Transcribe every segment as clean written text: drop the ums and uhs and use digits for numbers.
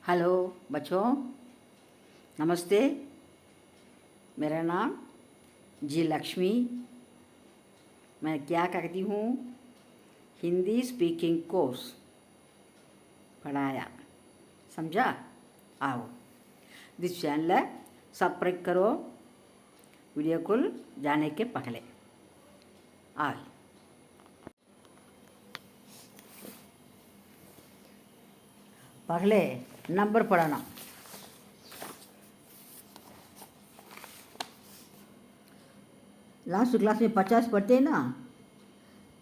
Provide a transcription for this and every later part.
Hello बच्चों, नमस्ते। मेरा नाम जी लक्ष्मी। मैं क्या करती हूँ, हिंदी स्पीकिंग कोर्स पढ़ाया, समझा। आओ दिस चैनल सब्सक्राइब करो वीडियो को जाने के पहले। आए पहले नंबर पढ़ना। लास्ट क्लास में 50 पढ़ते हैं ना,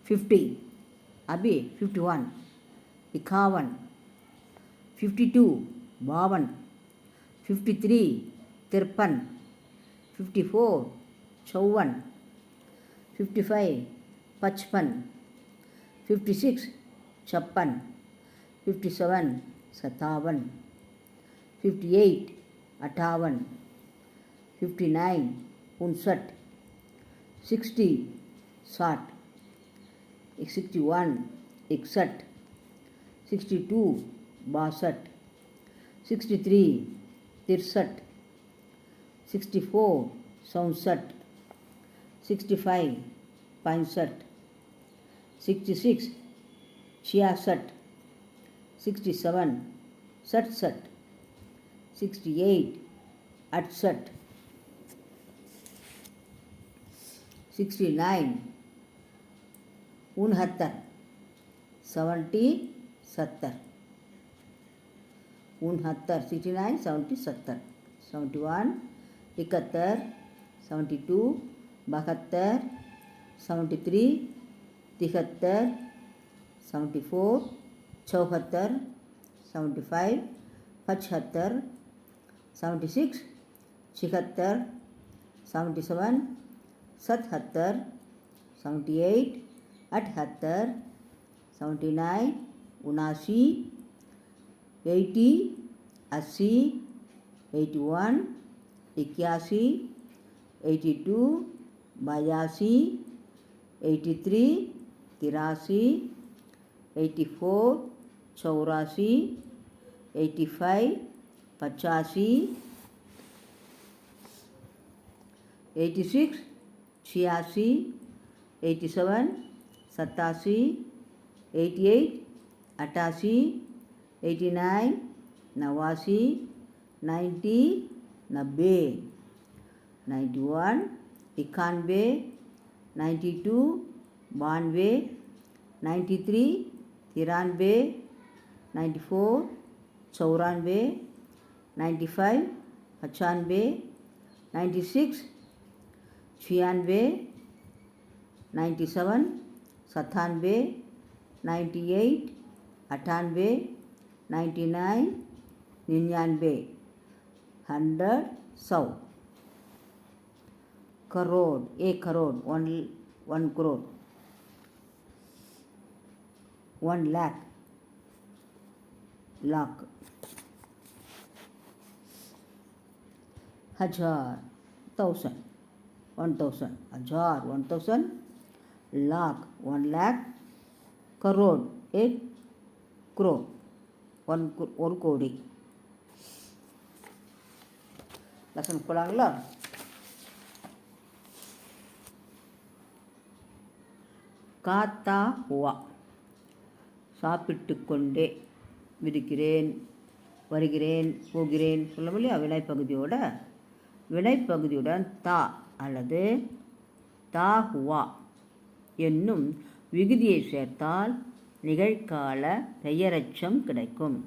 50, अभी 51, 51, 52, 52, 53, 53, 54, 54, 55, 55, 56, 56, 57, 57, 58, 58, 59, 59, 60, 60, 61, 61, 62, 62, 63, 63, 64, 67, 65, 65, 66, 66, 67, 67, 68, 68, 69, 69, 70, 70, 69, 69, 70, 70, 71, 71, 72, 72, 73, 73, 74, 74, 75, 75, 76, 76, 77, 77, 78, 78, 79, 79, 80, 80, 81, 81, 82, 82, 83, 83, 84, 84, 85, 85, 86, 86, 87, 87, 88, 88, 89, 89, 90, 90, 91, 91, 92, 92, 93, 93, 94, 94, 95, 95, 96, 96, 97, 97, 98, 98, 99, 99, 100, 100, करोड़, 1 करोड़, 1 करोड़, 1 lakh, लाख, हजार, 1000, 1000, हजार, 1000, लाख, 1 lakh, करोड़, 1 करोड़, 1 கோடி. லெசன் போலாங்களா? காத்தா ஹுவா, சாப்பிட்டு கொண்டே, இருக்கிறேன், வருகிறேன், போகிறேன் சொல்ல இல்லையா? வினைப்பகுதியுடன் தா அல்லது தா ஹுவா என்னும் விகுதியை சேர்த்தால் நிகழ்கால பெயரெச்சம் கிடைக்கும்.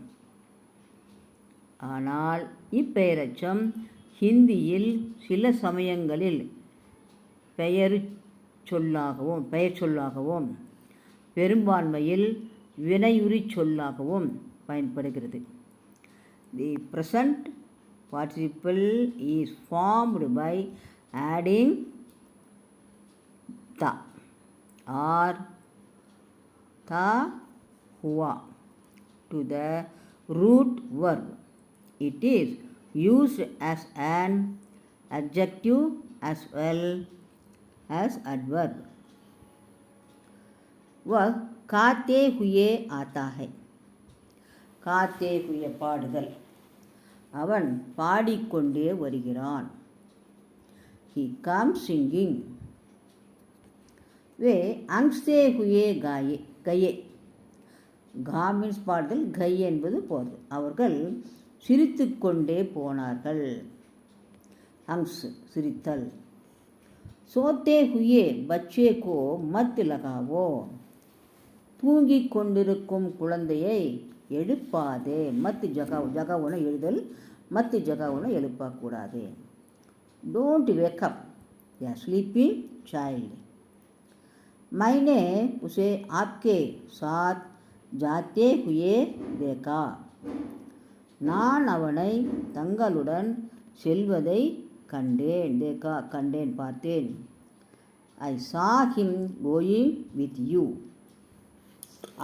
ஆனால் இப்பெயரெச்சம் ஹிந்தியில் சில சமயங்களில் பெயர் சொல்லாகவும் பெரும்பான்மையில் வினையுறி சொல்லாகவும் பயன்படுகிறது. தி present participle is formed by adding ta or ta hua to the root verb. It is used as an adjective as well as adverb. वह खाते हुए आता है, खाते हुए பாடுதல், அவன் பாடிக்கொண்டே வருகிறான். He comes singing. वे அங்ஸ்தே ஹுயே கையே. கா மீன்ஸ் பாடுதல், கை என்பது போகிறது. அவர்கள் சிரித்து கொண்டே போனார்கள். ஹங்ஸ் சிரித்தல். சோத்தே ஹுயே பச்சே கோ மத் லகாவோ. தூங்கிக் கொண்டிருக்கும் குழந்தையை எழுப்பாதே. மத் ஜகாவுன எழுதல், மத் ஜகாவுன எழுப்பக்கூடாது. டோன்ட் வேக் அப் या स्लीपिंग चाइल्ड. मैंने उसे आपके साथ जाते हुए देखा. நான் அவனை தங்களுடன் செல்வதை கண்டேன். देखा கண்டேன், பார்த்தேன். I saw him going with you.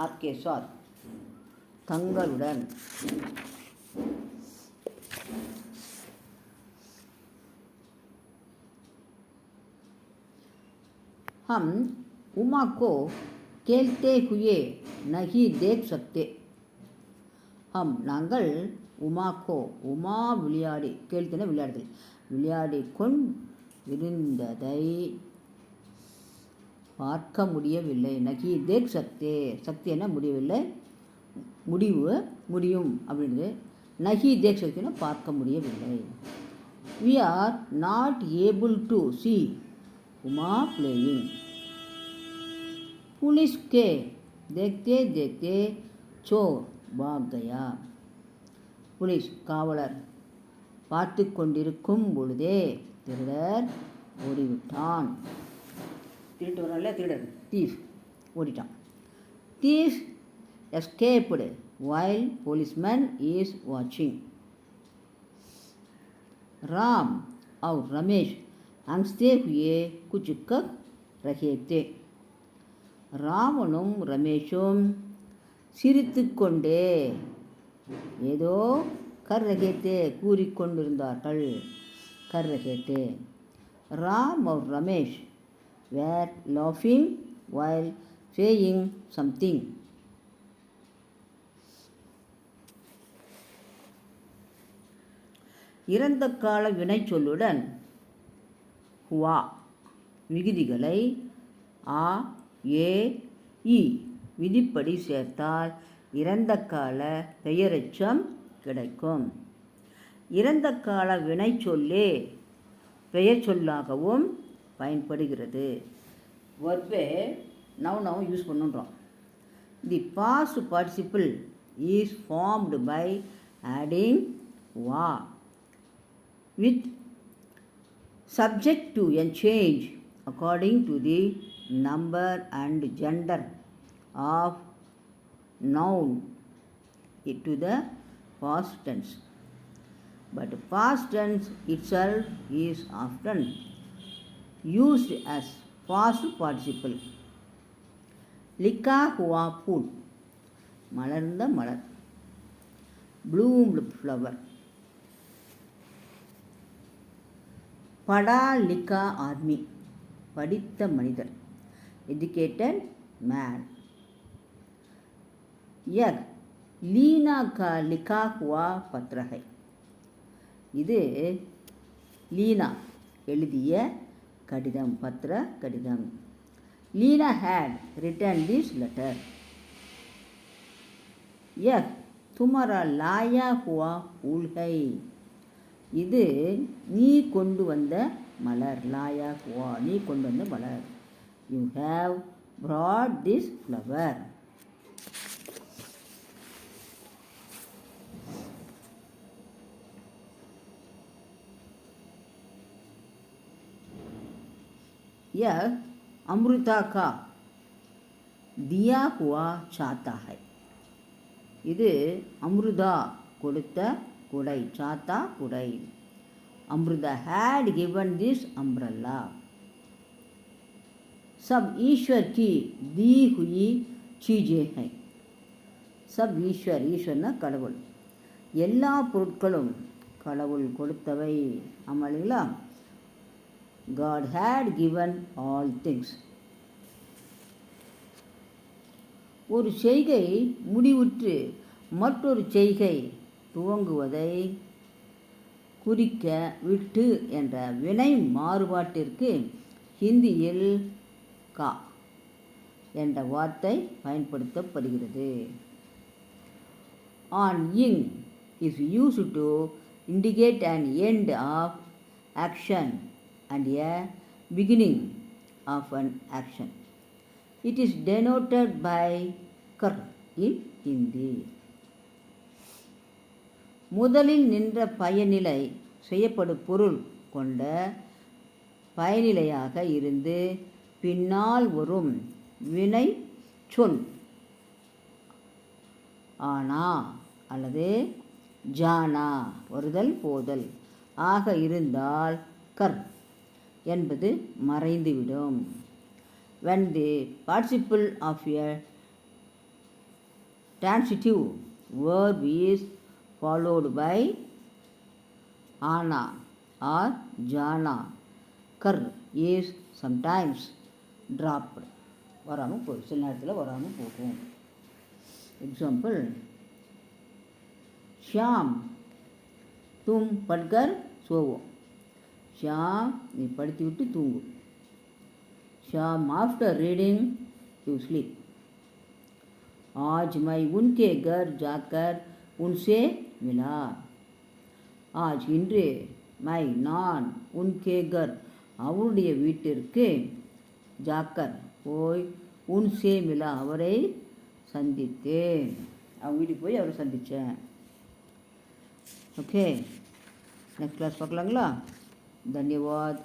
आपके साथ தங்களுடன். हम उमा को खेलते हुए नहीं देख सकते. हम நாங்கள் உமாக்கோ, உமா விளையாடி, கேள்த்தன விளையாடுதல், விளையாடி கொண்டிருந்ததை பார்க்க முடியவில்லை. நகி தேக் சக்தே, சக்தி என்ன முடியவில்லை, முடியும் அப்படின்றது. நகி தேக் சக்தினா பார்க்க முடியவில்லை. We are not able to see Uma playing. Police के देखते देखते चोर भाग गया. पुलिस காவலர் பார்த்து கொண்டிருக்கும் பொழுதே திருடர் ஓடிவிட்டான். திருட்டு வரல, திருடர் தீஃப் ஓடிட்டான். Thief escaped while policeman is watching. Ram और रमेश हंसते हुए कुछ कर रहे थे. ராமனும் ரமேஷும் சிரித்து கொண்டே ஏதோ கர்ரகேத்தே கூறிக்கொண்டிருந்தார்கள். கர்ரகேத்தே. ராம் और Ramesh were laughing while saying something. இறந்த கால வினைச்சொல்லுடன் ஹுவா விகுதிகளை ஆ, ஏ, இ விதிப்படி சேர்த்தால் இறந்த கால பெயரெச்சம் கிடைக்கும். இறந்த கால வினைச்சொல்லே பெயர் சொல்லாகவும் பயன்படுகிறது. வர்பே நவ் யூஸ் பண்ணுறோம். The past participle is formed by adding வா with subject to a change according to the number and gender of noun to the past tense. But past tense itself is often used as past participle. लिखा हुआ फूल மலர்ந்த மலர். bloomed flower. படா லிக்கா ஆத்மி படித்த மனிதர். Educated man. यह लीना का लिखा हुआ पत्र है. இது லீனா எழுதிய கடிதம், பத்திர கடிதம். Leena had written this letter. यह तुम्हारा लाया हुआ फूल है. இது நீ கொண்டு வந்த மலர். லாயா ஹுவா நீ கொண்டு வந்த மலர். You have brought this flower. यह अमृता का दिया हुआ छाता है. இது அம்ருதா கொடுத்த குடை. சாத்தா குடை. Amrita had given this umbrella. सब ईश्वर की दी हुई चीजें हैं. सब ईश्वर, ஈஸ்வர்னா கடவுள். எல்லா பொருட்களும் கடவுள் கொடுத்தவை. ஆமாங்களா? God had given all things. ஒரு செய்கை முடிவுற்று மற்றொரு செய்கை துவங்குவதை குறிக்க விட்டு என்ற வினை மாறுபாட்டிற்கு ஹிந்தியில் கா என்ற வார்த்தை பயன்படுத்தப்படுகிறது. On ing is used to indicate an end of action and a beginning of an action. It is denoted by kar in Hindi. முதலில் நின்ற பயனிலை செய்யப்படும் பொருள் கொண்ட பயனிலையாக இருந்து பின்னால் வரும் வினை சொல் ஆனா அல்லது ஜானா வருதல் போதல் ஆக இருந்தால் கர் என்பது மறைந்துவிடும். When the participle of a transitive verb is followed by ana or jana, kar is sometimes dropped. வராமல் போகும், சில நேரத்தில் வராமல் போகும். எக்ஸாம்பிள், ஷியாம் தும் பட்கர் சோவோ. ஷியாம் நீ படித்து விட்டு தூங்கு. Shyam after reading you sleep. आज मैं उनके घर जाकर उनसे मिला. आज இன்று மை நான் உன்கே கர் அவருடைய வீட்டிற்கு ஜாக்கர் போய் உன்சே மிலா அவரை சந்தித்தேன். அவங்க வீட்டுக்கு போய் அவரை சந்தித்தேன். ஓகே, நெக்ஸ்ட் கிளாஸ் பார்க்கலாங்களா? தன்யவாத்.